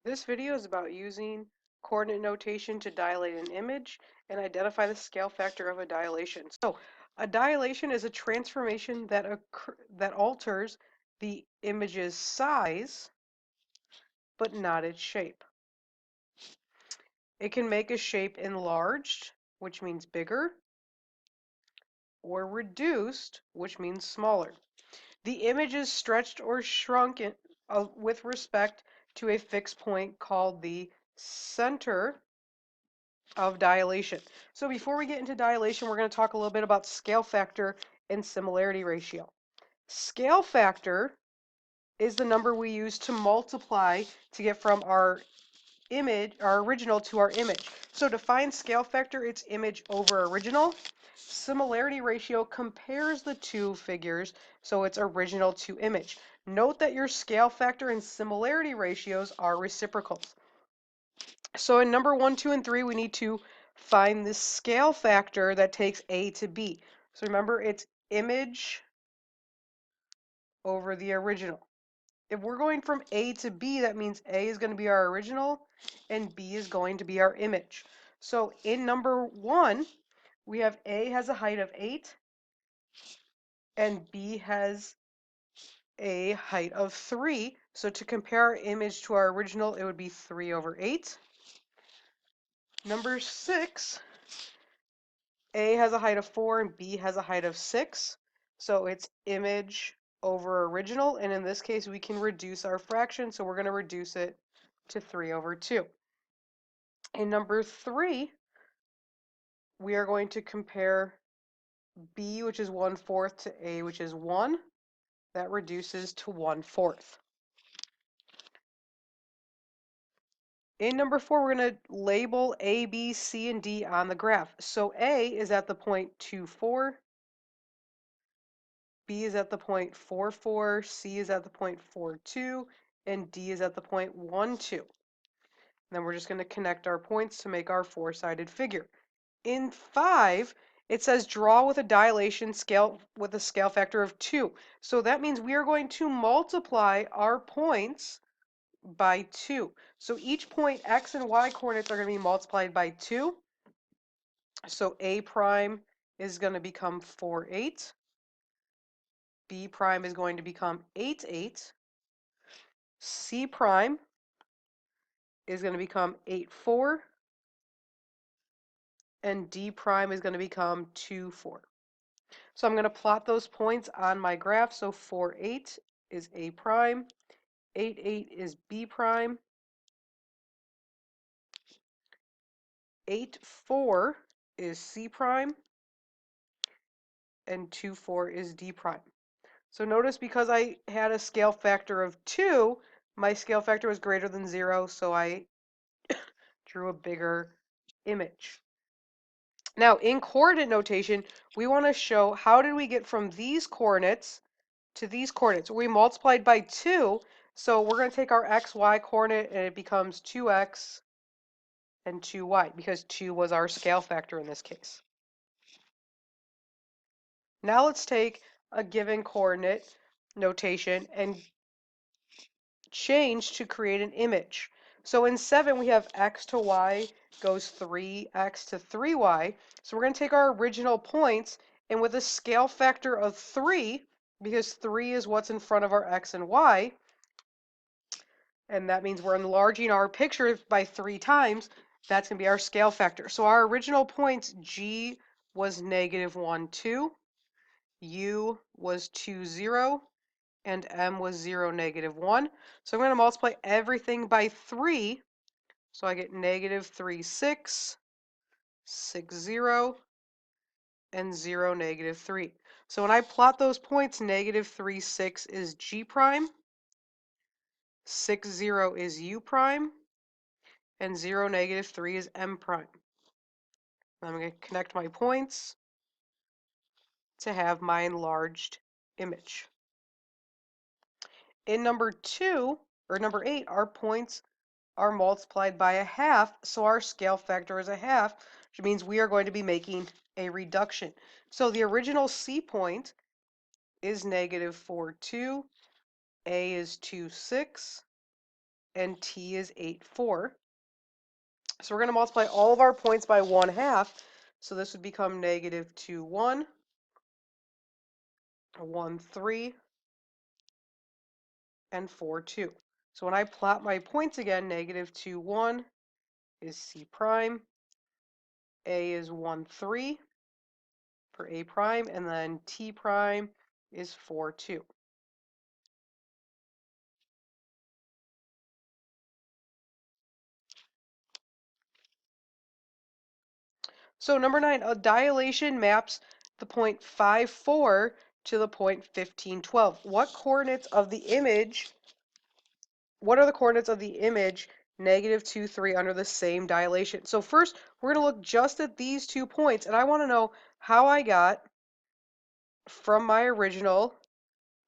This video is about using coordinate notation to dilate an image and identify the scale factor of a dilation. So, a dilation is a transformation that alters the image's size, but not its shape. It can make a shape enlarged, which means bigger, or reduced, which means smaller. The image is stretched or shrunk with respect to a fixed point called the center of dilation. So before we get into dilation, we're going to talk a little bit about scale factor and similarity ratio. Scale factor is the number we use to multiply to get from our original to our image. So to find scale factor, it's image over original. Similarity ratio compares the two figures, so it's original to image. Note that your scale factor and similarity ratios are reciprocals. So in number 1, 2, and 3, we need to find the scale factor that takes A to B. So remember, it's image over the original. If we're going from A to B, that means A is going to be our original and B is going to be our image. So in number 1, we have A has a height of 8 and B has a height of 3. So to compare our image to our original, it would be 3 over 8. Number 6, A has a height of 4 and B has a height of 6. So it's image over original. And in this case, we can reduce our fraction. So we're going to reduce it to 3 over 2. In number 3, we are going to compare B, which is 1/4, to A, which is 1. That reduces to 1/4. In number 4, we're going to label A, B, C, and D on the graph. So A is at the point 2, 4. B is at the point 4, 4. C is at the point 4, 2. And D is at the point 1, 2. Then we're just going to connect our points to make our four-sided figure. In 5, it says draw with a dilation scale with a scale factor of 2. So that means we are going to multiply our points by 2. So each point x and y coordinates are going to be multiplied by 2. So A prime is going to become 4, 8. B prime is going to become 8, 8. C prime is going to become 8, 4. And D prime is going to become 2, 4. So I'm going to plot those points on my graph. So 4, 8 is A prime, 8, 8 is B prime, 8, 4 is C prime, and 2, 4 is D prime. So notice because I had a scale factor of 2, my scale factor was greater than 0, so I drew a bigger image. Now, in coordinate notation, we want to show how did we get from these coordinates to these coordinates. We multiplied by 2, so we're going to take our x, y coordinate, and it becomes 2x and 2y, because 2 was our scale factor in this case. Now let's take a given coordinate notation and change to create an image. So in 7, we have x to y goes 3x to 3y. So we're going to take our original points, and with a scale factor of 3, because 3 is what's in front of our x and y, and that means we're enlarging our picture by 3 times, that's going to be our scale factor. So our original points, G was -1, 2, U was 2, 0, and M was 0, -1. So I'm going to multiply everything by 3, so I get -3, 6, 6, 0, and 0, -3. So when I plot those points, -3, 6 is G prime, 6, 0 is U prime, and 0, -3 is M prime. I'm going to connect my points to have my enlarged image. In number 2, or number 8, our points are multiplied by a half, so our scale factor is a half, which means we are going to be making a reduction. So the original C point is -4, 2, A is 2, 6, and t is 8.4. So we're going to multiply all of our points by 1/2. So this would become negative 2.1, 1.3, and 4.2. So when I plot my points again, negative 2.1 is C prime, A is 1.3 for A prime, and then T prime is 4.2. So number 9, a dilation maps the point 5.4 to the point 15.12. What are the coordinates of the image negative 2, 3 under the same dilation? So first, we're going to look just at these 2 points, and I want to know how I got from my original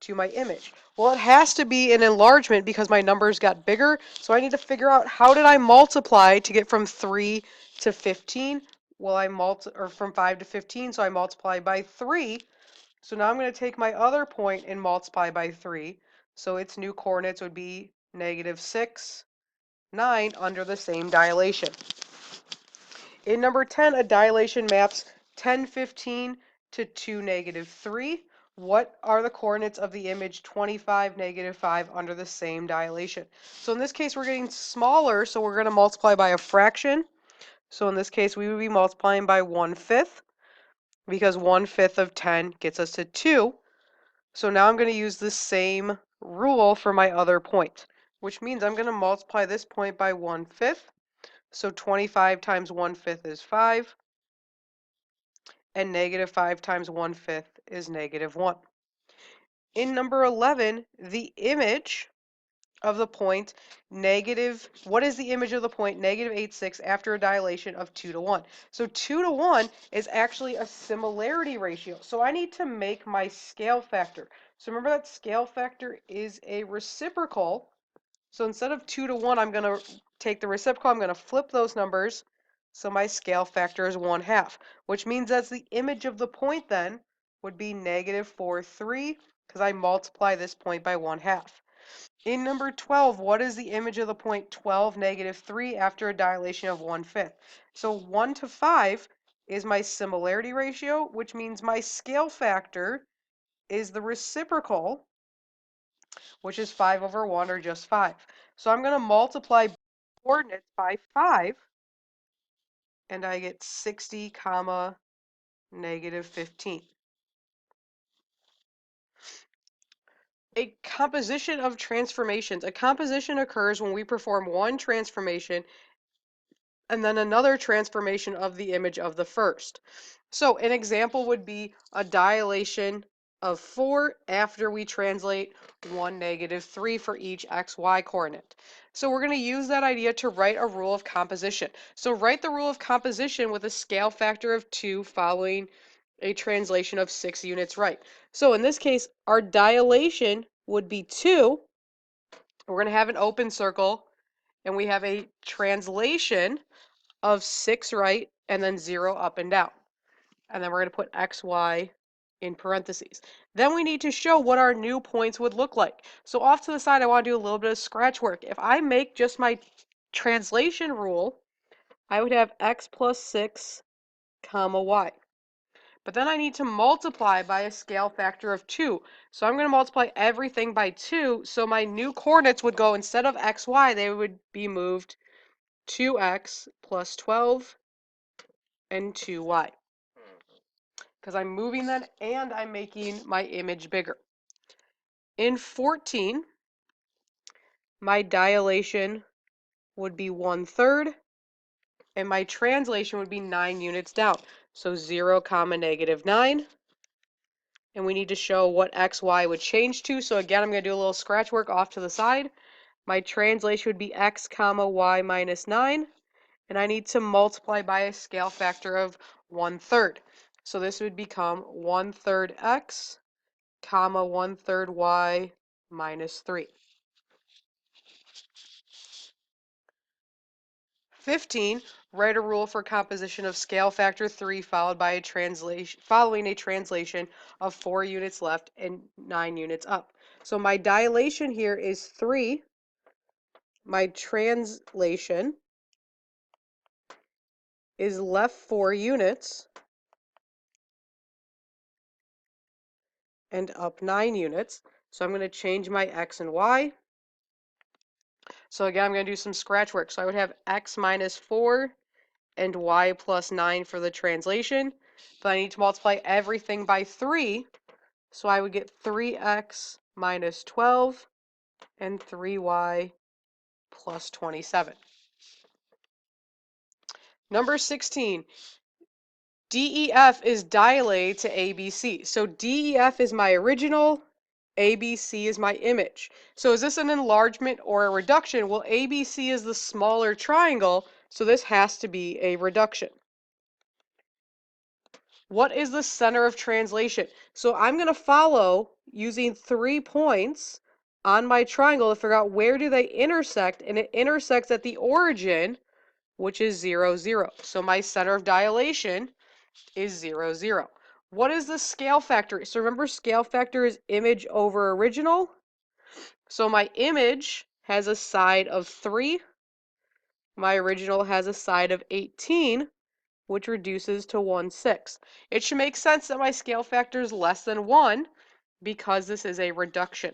to my image. Well, it has to be an enlargement because my numbers got bigger, so I need to figure out how did I multiply to get from 3 to 15? Well, or from 5 to 15, so I multiply by 3. So now I'm going to take my other point and multiply by 3. So its new coordinates would be negative 6, 9 under the same dilation. In number 10, a dilation maps 10, 15 to 2, negative 3. What are the coordinates of the image 25, negative 5 under the same dilation? So in this case, we're getting smaller, so we're going to multiply by a fraction. So in this case, we would be multiplying by 1/5 because 1/5 of 10 gets us to 2. So now I'm going to use the same rule for my other point, which means I'm going to multiply this point by 1/5. So 25 times 1/5 is 5, and negative 5 times 1/5 is negative 1. In number 11, the image of the point what is the image of the point negative 8.6 after a dilation of 2 to 1? So 2 to 1 is actually a similarity ratio. So I need to make my scale factor. So remember that scale factor is a reciprocal. So instead of 2 to 1, I'm going to take the reciprocal. I'm going to flip those numbers. So my scale factor is 1/2, which means that's the image of the point then would be negative 4.3 because I multiply this point by 1/2. In number 12, what is the image of the point 12, negative 3 after a dilation of 1/5? So 1 to 5 is my similarity ratio, which means my scale factor is the reciprocal, which is 5 over 1, or just 5. So I'm going to multiply coordinates by 5, and I get 60 comma negative 15. A composition of transformations. A composition occurs when we perform one transformation and then another transformation of the image of the first. So an example would be a dilation of 4 after we translate 1, negative 3 for each xy coordinate. So we're going to use that idea to write a rule of composition. So write the rule of composition with a scale factor of 2 following a translation of 6 units right. So in this case, our dilation would be 2. We're going to have an open circle, and we have a translation of 6 right and then 0 up and down. And then we're going to put x, y in parentheses. Then we need to show what our new points would look like. So off to the side, I want to do a little bit of scratch work. If I make just my translation rule, I would have x plus 6 comma y. But then I need to multiply by a scale factor of 2. So I'm going to multiply everything by 2. So my new coordinates would go, instead of x, y, they would be moved 2x plus 12 and 2y. Because I'm moving that and I'm making my image bigger. In 14, my dilation would be 1/3, and my translation would be 9 units down. So 0 comma negative 9. And we need to show what x, y would change to. So again, I'm going to do a little scratch work off to the side. My translation would be x comma y minus 9. And I need to multiply by a scale factor of 1/3. So this would become 1/3 x comma 1/3 y minus 3. 15, write a rule for composition of scale factor 3 following a translation of 4 units left and 9 units up. So my dilation here is 3. my translation is left 4 units and up 9 units. So I'm going to change my x and y. So again, I'm going to do some scratch work. So I would have x minus 4 and y plus 9 for the translation. But I need to multiply everything by 3. So I would get 3x minus 12 and 3y plus 27. Number 16, DEF is dilated to ABC. So DEF is my original, ABC is my image. So is this an enlargement or a reduction? Well, ABC is the smaller triangle, so this has to be a reduction. What is the center of translation? So I'm going to follow using 3 points on my triangle to figure out where do they intersect, and it intersects at the origin, which is 0, 0. So my center of dilation is 0, 0. What is the scale factor? So remember, scale factor is image over original. So my image has a side of 3. My original has a side of 18, which reduces to 1/6. It should make sense that my scale factor is less than 1 because this is a reduction.